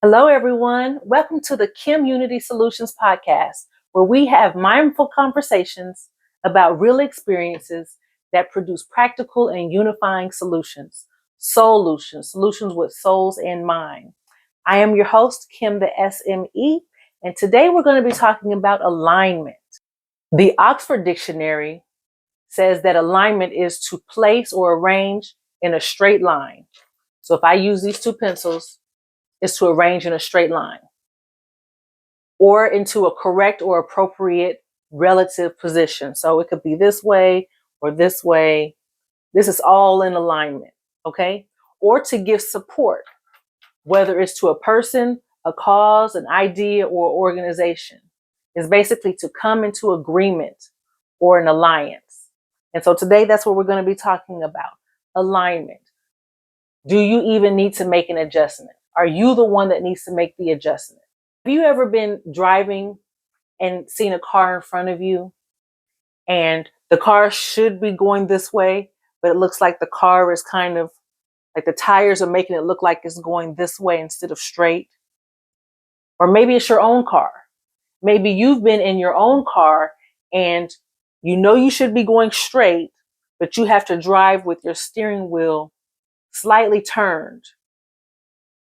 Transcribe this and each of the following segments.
Hello, everyone. Welcome to the KimUnity Soulutions Podcast, where we have mindful conversations about real experiences that produce practical and unifying solutions. Solutions with souls in mind. I am your host, Kim the SME, and today we're going to be talking about alignment. The Oxford Dictionary says that alignment is to place or arrange in a straight line. So if I use these two pencils, it's to arrange in a straight line or into a correct or appropriate relative position. So it could be this way or this way. This is all in alignment, okay? Or to give support, whether it's to a person, a cause, an idea, or organization. It's basically to come into agreement or an alliance. And so today that's what we're going to be talking about, alignment. Do you even need to make an adjustment? Are you the one that needs to make the adjustment? Have you ever been driving and seen a car in front of you and the car should be going this way, but it looks like the car is kind of like the tires are making it look like it's going this way instead of straight? Or maybe it's your own car. Maybe you've been in your own car and you know you should be going straight, but you have to drive with your steering wheel slightly turned.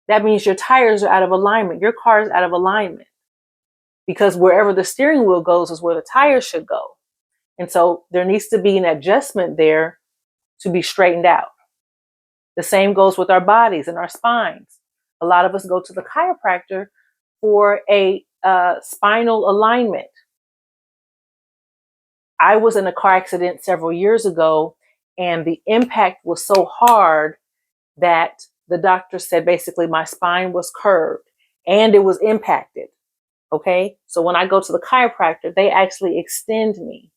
That means your tires are out of alignment. Your car is out of alignment because wherever the steering wheel goes is where the tires should go. And so there needs to be an adjustment there to be straightened out. The same goes with our bodies and our spines. A lot of us go to the chiropractor for a spinal alignment. I was in a car accident several years ago, and the impact was so hard that the doctor said basically my spine was curved and it was impacted. Okay. So when I go to the chiropractor, they actually extend me.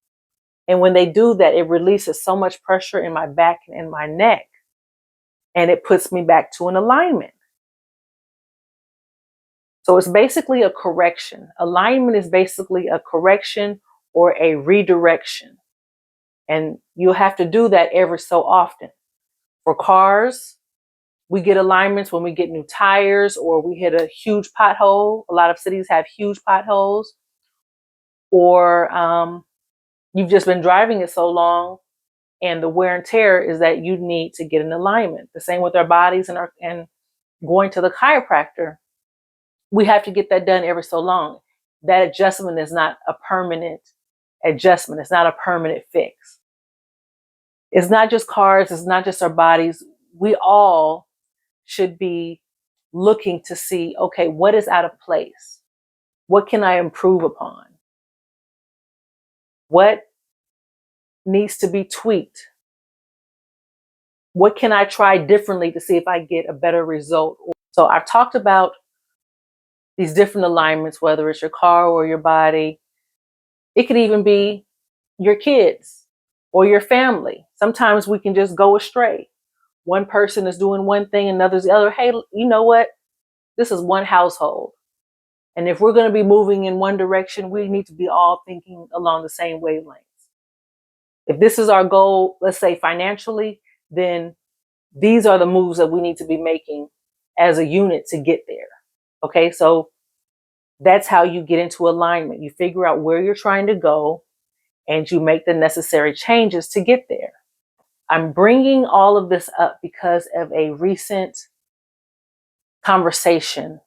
And when they do that, it releases so much pressure in my back and in my neck. And it puts me back to an alignment. So it's basically a correction. Alignment is basically a correction or a redirection. And you'll have to do that every so often. For cars, we get alignments when we get new tires or we hit a huge pothole. A lot of cities have huge potholes. Or you've just been driving it so long and the wear and tear is that you need to get an alignment. The same with our bodies and going to the chiropractor. We have to get that done every so long. That adjustment is not a permanent adjustment. It's not a permanent fix. It's not just cars. It's not just our bodies. We all should be looking to see, okay, what is out of place? What can I improve upon? What needs to be tweaked? What can I try differently to see if I get a better result? So I've talked about these different alignments, whether it's your car or your body. It could even be your kids or your family. Sometimes we can just go astray. One person is doing one thing, another's the other. Hey, you know what? This is one household. And if we're going to be moving in one direction, we need to be all thinking along the same wavelengths. If this is our goal, let's say financially, then these are the moves that we need to be making as a unit to get there. Okay, so that's how you get into alignment. You figure out where you're trying to go and you make the necessary changes to get there. I'm bringing all of this up because of a recent conversation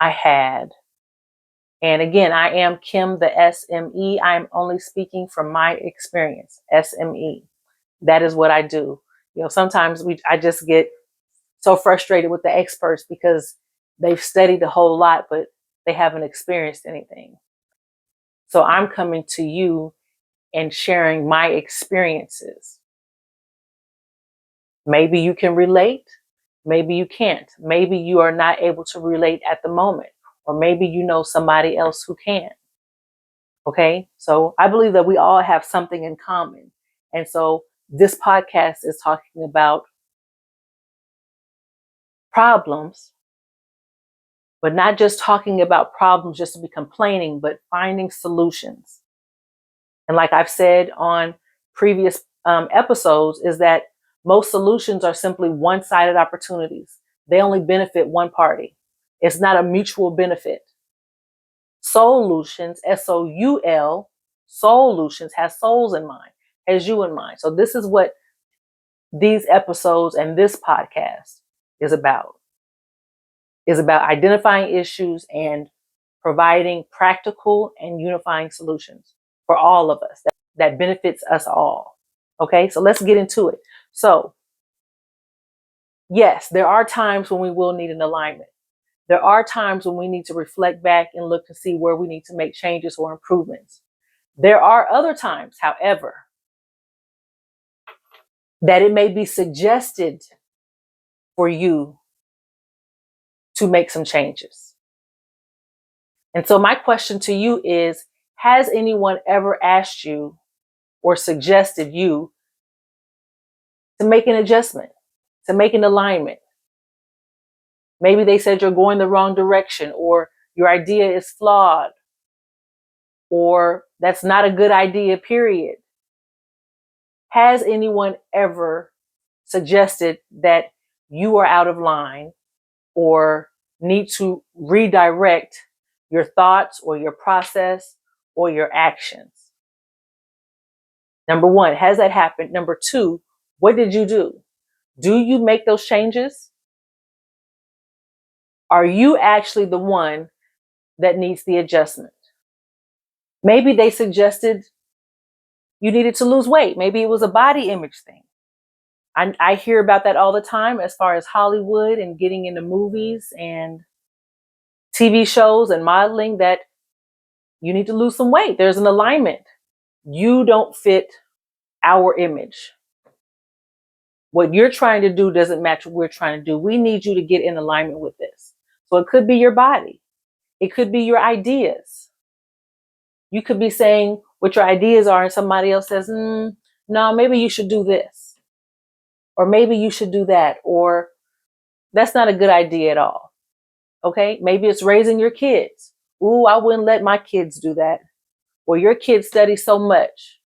I had. And again, I am Kim the SME. I'm only speaking from my experience, SME. That is what I do. You know, sometimes I just get so frustrated with the experts because they've studied a whole lot, but they haven't experienced anything. So I'm coming to you and sharing my experiences. Maybe you can relate. Maybe you can't. Maybe you are not able to relate at the moment, or maybe you know somebody else who can. Okay. So I believe that we all have something in common. And so this podcast is talking about problems, but not just talking about problems just to be complaining, but finding solutions. And like I've said on previous episodes, is that most solutions are simply one-sided opportunities. They only benefit one party. It's not a mutual benefit. Soulutions, S-O-U-L, Soulutions has souls in mind, has you in mind. So this is what these episodes and this podcast is about identifying issues and providing practical and unifying solutions for all of us that benefits us all. Okay, so let's get into it. So, yes, there are times when we will need an alignment. There are times when we need to reflect back and look to see where we need to make changes or improvements. There are other times, however, that it may be suggested for you to make some changes. And so my question to you is, has anyone ever asked you or suggested you to make an adjustment, to make an alignment? Maybe they said you're going the wrong direction, or your idea is flawed, or that's not a good idea, period. Has anyone ever suggested that you are out of line or need to redirect your thoughts or your process or your actions? Number one, has that happened? Number two, what did you do? Do you make those changes? Are you actually the one that needs the adjustment? Maybe they suggested you needed to lose weight. Maybe it was a body image thing. I hear about that all the time as far as Hollywood and getting into movies and TV shows and modeling, that you need to lose some weight. There's an alignment. You don't fit our image. What you're trying to do doesn't match what we're trying to do. We need you to get in alignment with this. So it could be your body. It could be your ideas. You could be saying what your ideas are and somebody else says, no, maybe you should do this. Or maybe you should do that. Or that's not a good idea at all. Okay? Maybe it's raising your kids. Ooh, I wouldn't let my kids do that. Or your kids study so much.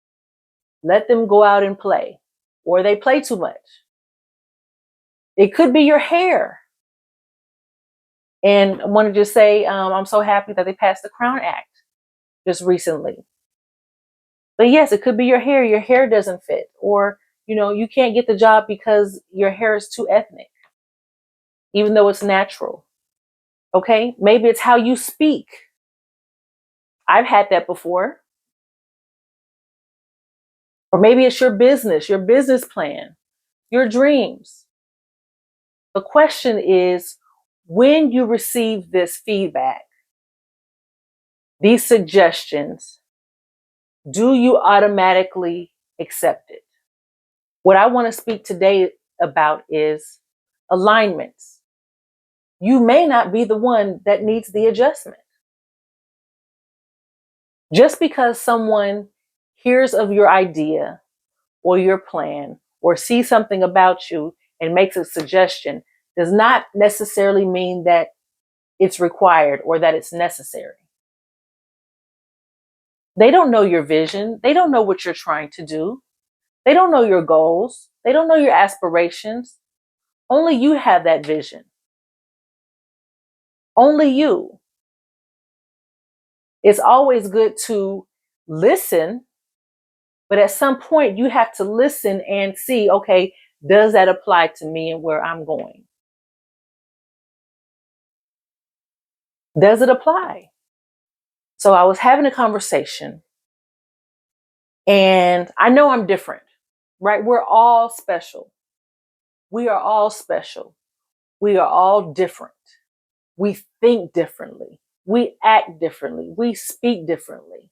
Let them go out and play. Or they play too much. It could be your hair. And I want to just say, I'm so happy that they passed the Crown Act just recently. But yes, it could be your hair. Your hair doesn't fit. Or, you can't get the job because your hair is too ethnic, even though it's natural. Okay? Maybe it's how you speak. I've had that before. Or maybe it's your business plan, your dreams. The question is, when you receive this feedback, these suggestions, do you automatically accept it? What I want to speak today about is alignments. You may not be the one that needs the adjustment. Just because someone hears of your idea or your plan or sees something about you and makes a suggestion does not necessarily mean that it's required or that it's necessary. They don't know your vision. They don't know what you're trying to do. They don't know your goals. They don't know your aspirations. Only you have that vision. Only you. It's always good to listen, but at some point you have to listen and see, okay, does that apply to me and where I'm going? Does it apply? So I was having a conversation, and I know I'm different, right? We're all special. We are all special. We are all different. We think differently. We act differently. We speak differently.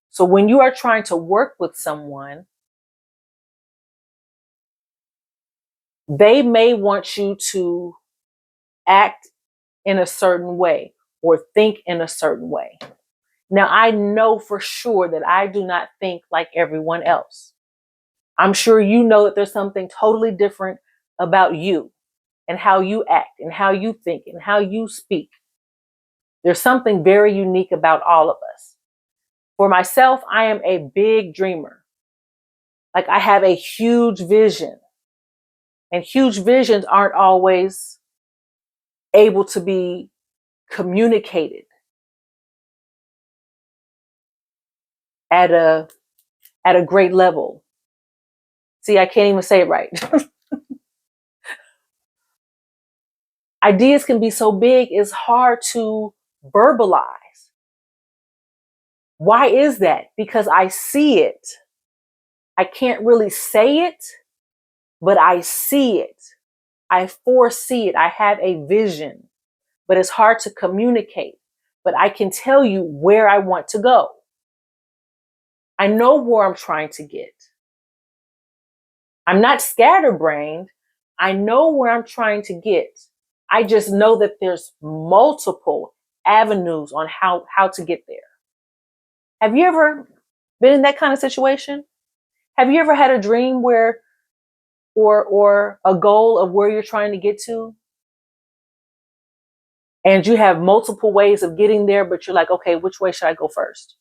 So when you are trying to work with someone, they may want you to act in a certain way or think in a certain way. Now, I know for sure that I do not think like everyone else. I'm sure you know that there's something totally different about you and how you act and how you think and how you speak. There's something very unique about all of us. For myself, I am a big dreamer. Like, I have a huge vision, and huge visions aren't always able to be communicated at a great level. See, I can't even say it right. Ideas can be so big, it's hard to verbalize. Why is that? Because I see it. I can't really say it, but I see it. I foresee it. I have a vision, but it's hard to communicate. But I can tell you where I want to go. I know where I'm trying to get. I'm not scatterbrained. I know where I'm trying to get. I just know that there's multiple avenues on how to get there. Have you ever been in that kind of situation? Have you ever had a dream where or a goal of where you're trying to get to? And you have multiple ways of getting there, but you're like, okay, which way should I go first?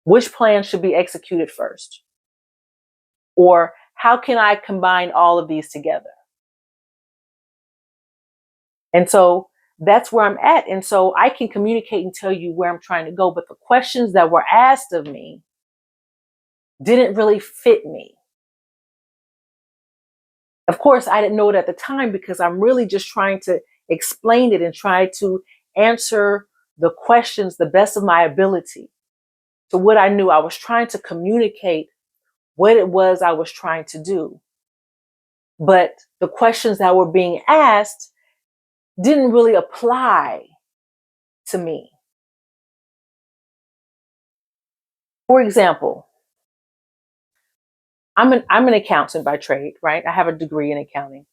Which plan should be executed first? Or how can I combine all of these together? And so that's where I'm at. And so I can communicate and tell you where I'm trying to go. But the questions that were asked of me didn't really fit me. Of course, I didn't know it at the time because I'm really just trying to explain it and try to answer the questions the best of my ability. So what I knew, I was trying to communicate what it was I was trying to do. But the questions that were being asked didn't really apply to me. For example, I'm an accountant by trade, right? I have a degree in accounting.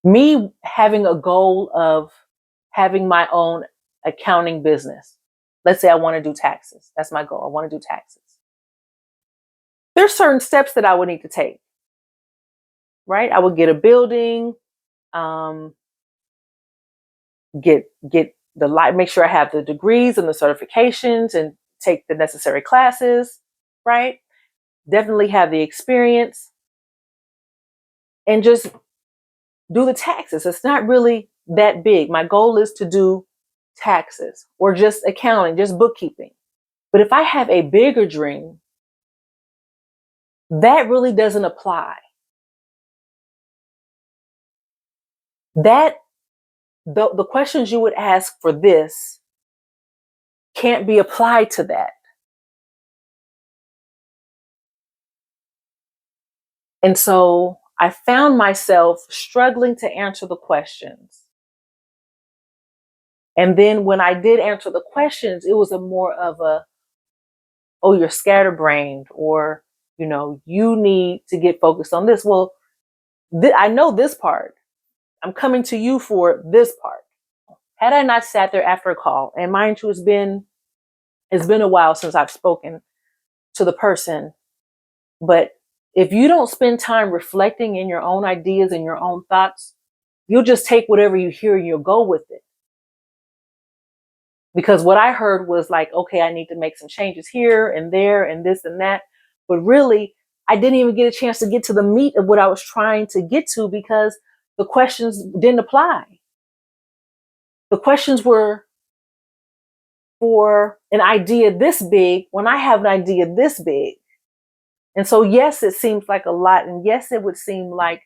Me having a goal of having my own accounting business. Let's say I want to do taxes. That's my goal. I want to do taxes. There's certain steps that I would need to take, right? I would get a building, get make sure I have the degrees and the certifications and take the necessary classes, right? Definitely have the experience and just do the taxes. It's not really that big. My goal is to do taxes or just accounting, just bookkeeping. But if I have a bigger dream, that really doesn't apply. That the questions you would ask for this can't be applied to that. And so I found myself struggling to answer the questions. And then when I did answer the questions, it was a more of a, oh, you're scatterbrained, or, you need to get focused on this. Well, I know this part. I'm coming to you for this part. Had I not sat there after a call, and mind you, it's been a while since I've spoken to the person, but if you don't spend time reflecting in your own ideas and your own thoughts, you'll just take whatever you hear and you'll go with it. Because what I heard was like, okay, I need to make some changes here and there and this and that. But really, I didn't even get a chance to get to the meat of what I was trying to get to because the questions didn't apply. The questions were for an idea this big when I have an idea this big. And so, yes, it seems like a lot. And yes, it would seem like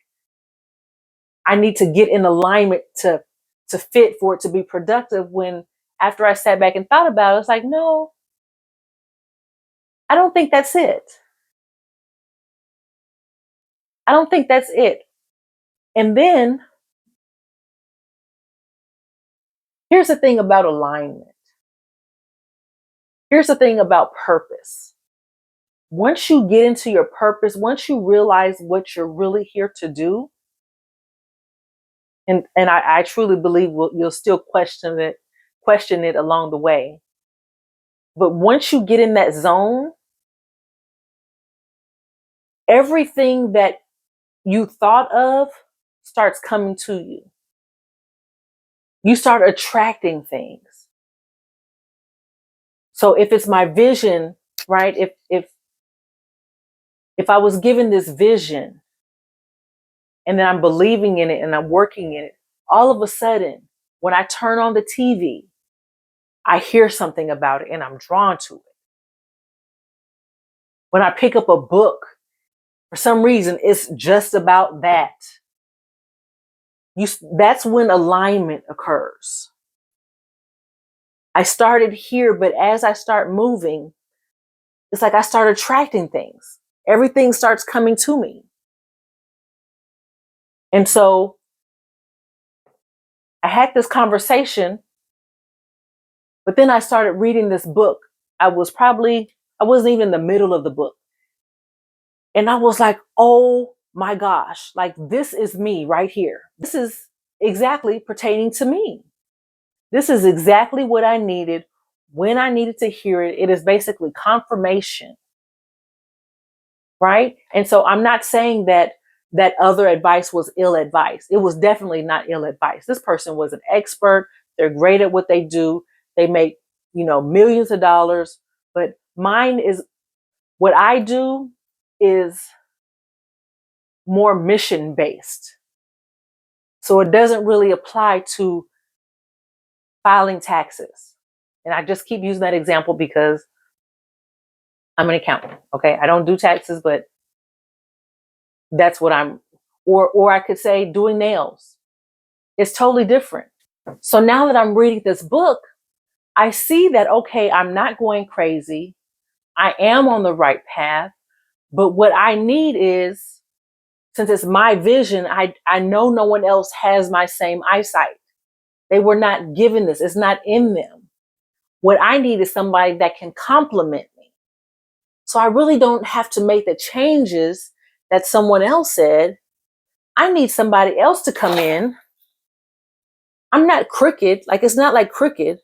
I need to get in alignment to fit for it to be productive, when after I sat back and thought about it, it's like, no, I don't think that's it. I don't think that's it. And then here's the thing about alignment. Here's the thing about purpose. Once you get into your purpose, once you realize what you're really here to do, and I truly believe you'll still question it along the way. But once you get in that zone, everything that you thought of starts coming to you. You start attracting things. So if it's my vision, right? If I was given this vision and then I'm believing in it and I'm working in it, all of a sudden, when I turn on the TV, I hear something about it and I'm drawn to it. When I pick up a book, for some reason, it's just about that. That's when alignment occurs. I started here, but as I start moving, it's like I start attracting things. Everything starts coming to me. And so I had this conversation, but then I started reading this book. I wasn't even in the middle of the book. And I was like, oh my gosh, like this is me right here. This is exactly pertaining to me. This is exactly what I needed when I needed to hear it. It is basically confirmation, right? And so I'm not saying that other advice was ill advice. It was definitely not ill advice. This person was an expert. They're great at what they do. They make, millions of dollars. But mine is, what I do is more mission based. So it doesn't really apply to filing taxes. And I just keep using that example because I'm an accountant. Okay. I don't do taxes, but that's what or I could say doing nails. It's totally different. So now that I'm reading this book, I see that, okay, I'm not going crazy. I am on the right path. But what I need is, since it's my vision, I know no one else has my same eyesight. They were not given this. It's not in them. What I need is somebody that can complement me. So I really don't have to make the changes that someone else said. I need somebody else to come in. I'm not crooked. Like, it's not like crooked.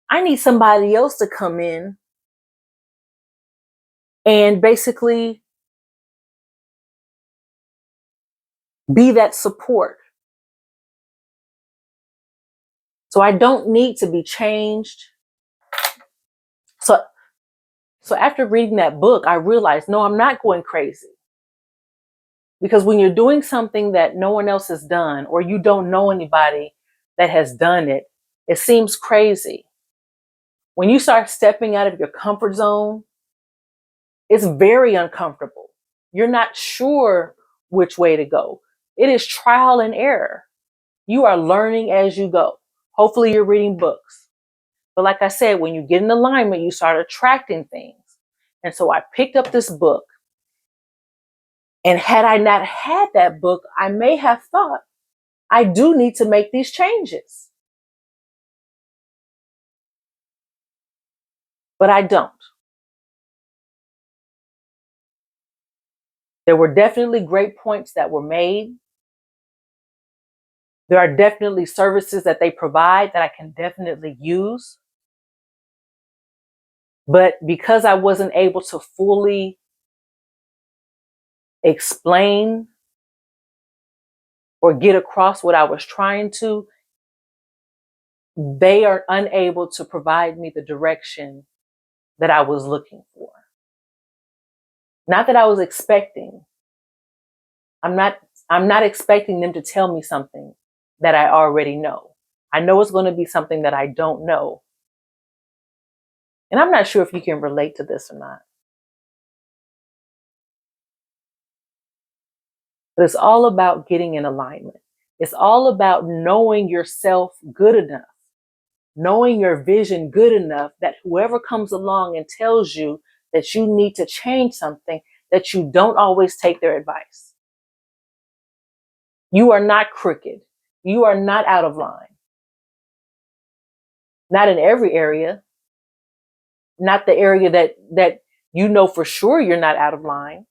I need somebody else to come in and basically be that support. So I don't need to be changed. So after reading that book, I realized, no, I'm not going crazy. Because when you're doing something that no one else has done, or you don't know anybody that has done it, it seems crazy. When you start stepping out of your comfort zone, it's very uncomfortable. You're not sure which way to go. It is trial and error. You are learning as you go. Hopefully you're reading books. But like I said, when you get in alignment, you start attracting things. And so I picked up this book. And had I not had that book, I may have thought, I do need to make these changes. But I don't. There were definitely great points that were made. There are definitely services that they provide that I can definitely use. But because I wasn't able to fully explain or get across what I was trying to, they are unable to provide me the direction that I was looking for. Not that I was expecting. I'm not expecting them to tell me something that I already know. I know it's going to be something that I don't know. And I'm not sure if you can relate to this or not. But it's all about getting in alignment. It's all about knowing yourself good enough, knowing your vision good enough that whoever comes along and tells you that you need to change something, that you don't always take their advice. You are not crooked. You are not out of line. Not in every area. Not the area that you know for sure you're not out of line.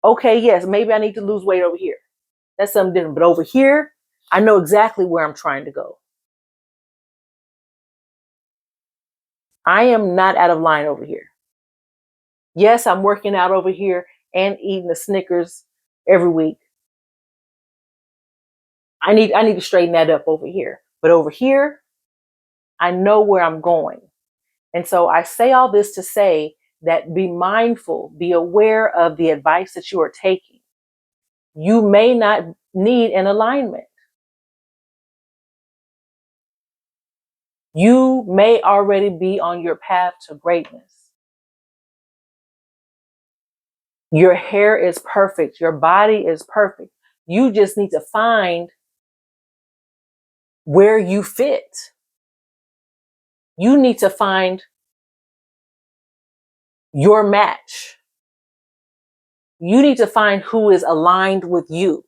Okay, yes, maybe I need to lose weight over here. That's something different. But over here, I know exactly where I'm trying to go. I am not out of line over here. Yes, I'm working out over here and eating the Snickers every week. I need to straighten that up over here. But over here, I know where I'm going. And so I say all this to say that be mindful, be aware of the advice that you are taking. You may not need an alignment. You may already be on your path to greatness. Your hair is perfect. Your body is perfect. You just need to find where you fit. You need to find your match. You need to find who is aligned with you.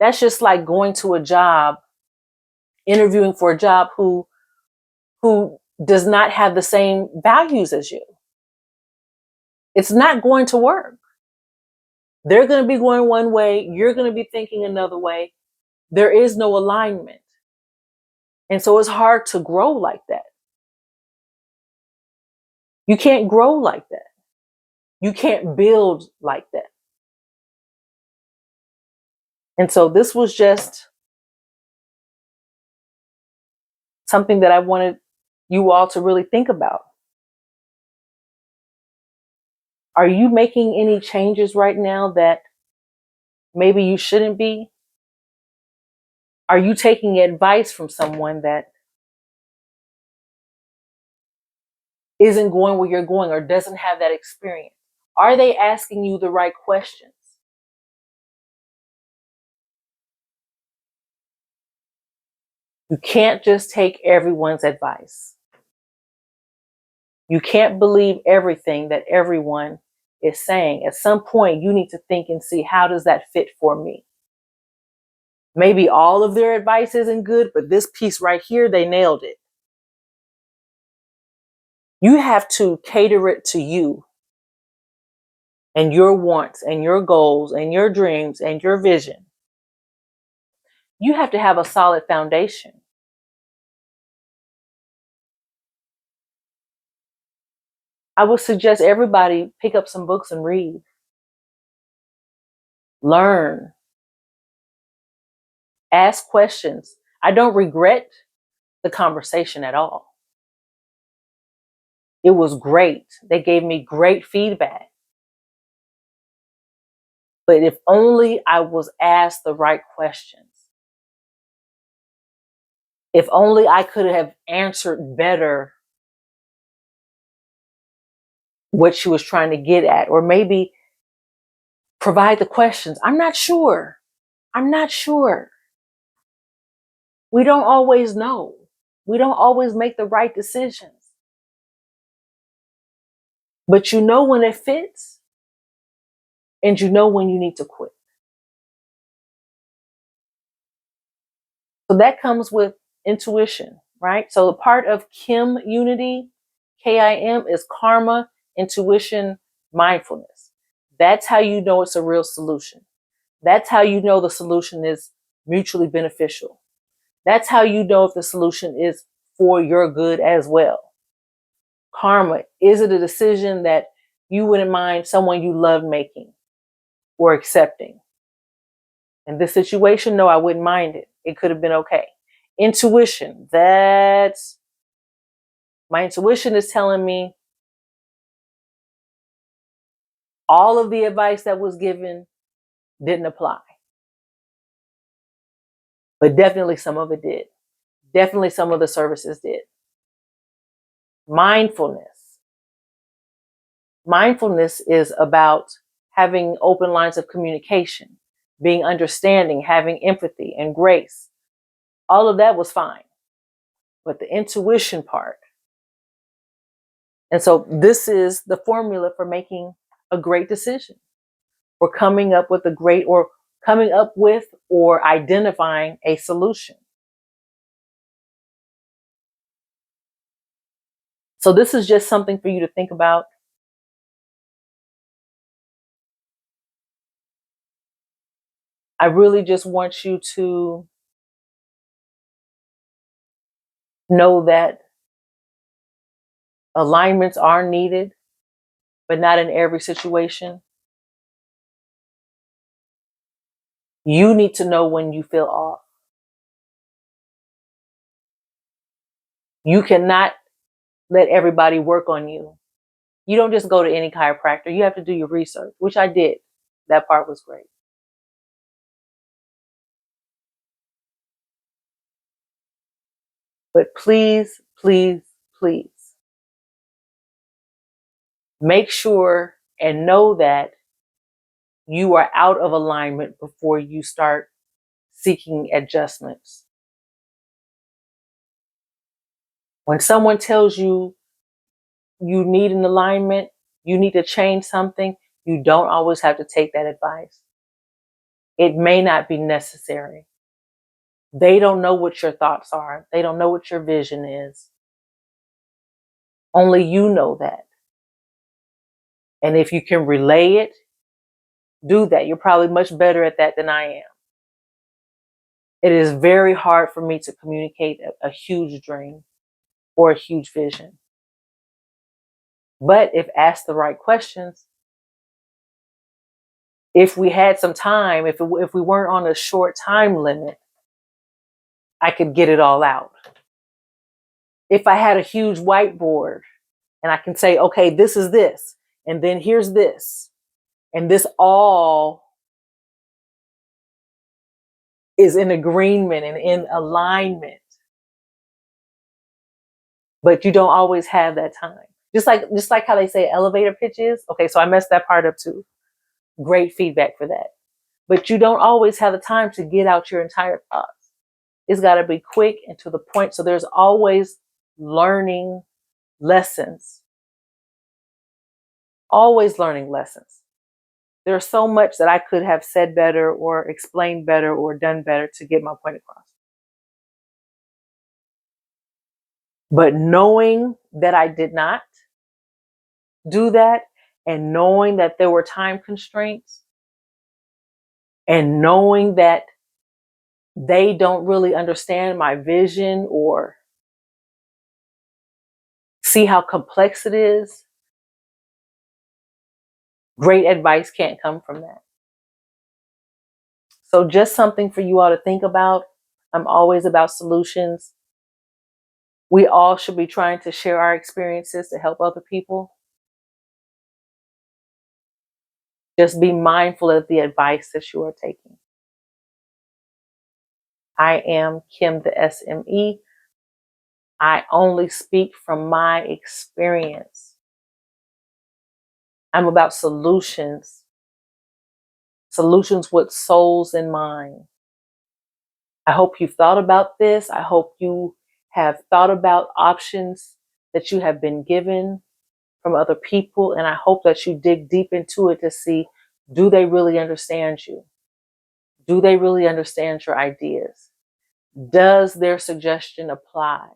That's just like going to a job, interviewing for a job who does not have the same values as you. It's not going to work. They're going to be going one way. You're going to be thinking another way. There is no alignment. And so it's hard to grow like that. You can't grow like that. You can't build like that. And so this was just something that I wanted you all to really think about. Are you making any changes right now that maybe you shouldn't be? Are you taking advice from someone that isn't going where you're going or doesn't have that experience? Are they asking you the right questions? You can't just take everyone's advice. You can't believe everything that everyone is saying. At some point, you need to think and see, how does that fit for me? Maybe all of their advice isn't good, but this piece right here, they nailed it. You have to cater it to you and your wants and your goals and your dreams and your vision. You have to have a solid foundation. I would suggest everybody pick up some books and read. Learn. Ask questions. I don't regret the conversation at all. It was great. They gave me great feedback. But if only I was asked the right questions. If only I could have answered better what she was trying to get at, or maybe provide the questions. I'm not sure. We don't always know. We don't always make the right decisions. But you know when it fits, and you know when you need to quit. So that comes with intuition, right? So the part of KimUnity, KIM, is karma, intuition, mindfulness. That's how you know it's a real solution. That's how you know the solution is mutually beneficial. That's how you know if the solution is for your good as well. Karma, is it a decision that you wouldn't mind someone you love making or accepting? In this situation, no, I wouldn't mind it. It could have been okay. Intuition, that's my intuition is telling me all of the advice that was given didn't apply. But definitely some of it did. Definitely some of the services did. Mindfulness. Mindfulness is about having open lines of communication, being understanding, having empathy and grace. All of that was fine. But the intuition part. And so this is the formula for making a great decision, for coming up with or identifying a solution. So this is just something for you to think about. I really just want you to know that alignments are needed, but not in every situation. You need to know when you feel off. You cannot let everybody work on you. You don't just go to any chiropractor. You have to do your research, which I did. That part was great. But please please, please make sure and know that you are out of alignment before you start seeking adjustments. When someone tells you you need an alignment, you need to change something, you don't always have to take that advice. It may not be necessary. They don't know what your thoughts are. They don't know what your vision is. Only you know that. And if you can relay it, do that. You're probably much better at that than I am. It is very hard for me to communicate a huge dream or a huge vision. But if asked the right questions, if we had some time, if we weren't on a short time limit, I could get it all out. If I had a huge whiteboard and I can say, okay, this is this, and then here's this, and this all is in agreement and in alignment. But you don't always have that time. Just like how they say elevator pitches. Okay, so I messed that part up too. Great feedback for that. But you don't always have the time to get out your entire thoughts. It's got to be quick and to the point. So there's always learning lessons. Always learning lessons. There's so much that I could have said better or explained better or done better to get my point across. But knowing that I did not do that, and knowing that there were time constraints, and knowing that they don't really understand my vision or see how complex it is, great advice can't come from that. So just something for you all to think about. I'm always about solutions. We all should be trying to share our experiences to help other people. Just be mindful of the advice that you are taking. I am Kim the SME. I only speak from my experience. I'm about solutions with souls in mind. I hope you've thought about this. I hope you have thought about options that you have been given from other people. And I hope that you dig deep into it to see, do they really understand you? Do they really understand your ideas? Does their suggestion apply?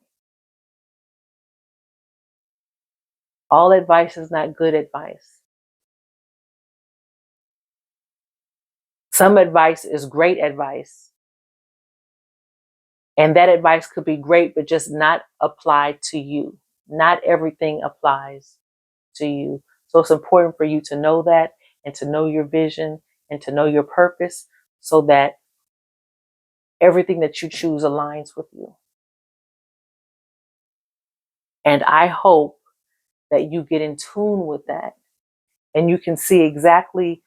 All advice is not good advice. Some advice is great advice. And that advice could be great, but just not applied to you. Not everything applies to you. So it's important for you to know that and to know your vision and to know your purpose so that everything that you choose aligns with you. And I hope that you get in tune with that and you can see exactly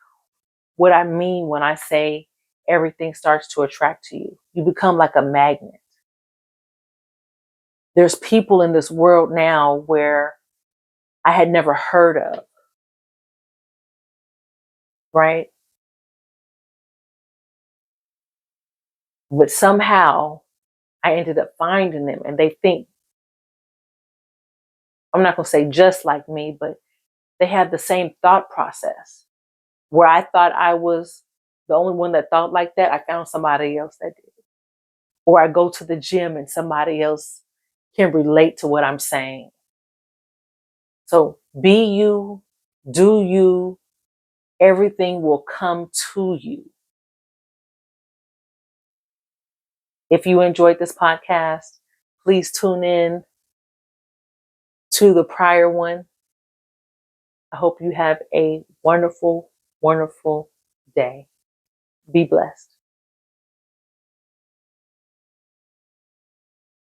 what I mean when I say everything starts to attract to you. You become like a magnet. There's people in this world now where I had never heard of, right? But somehow I ended up finding them and they think, I'm not going to say just like me, but they have the same thought process. Where I thought I was the only one that thought like that, I found somebody else that did. Or I go to the gym and somebody else can relate to what I'm saying. So be you, do you, everything will come to you. If you enjoyed this podcast, please tune in to the prior one. I hope you have a wonderful, wonderful day. Be blessed.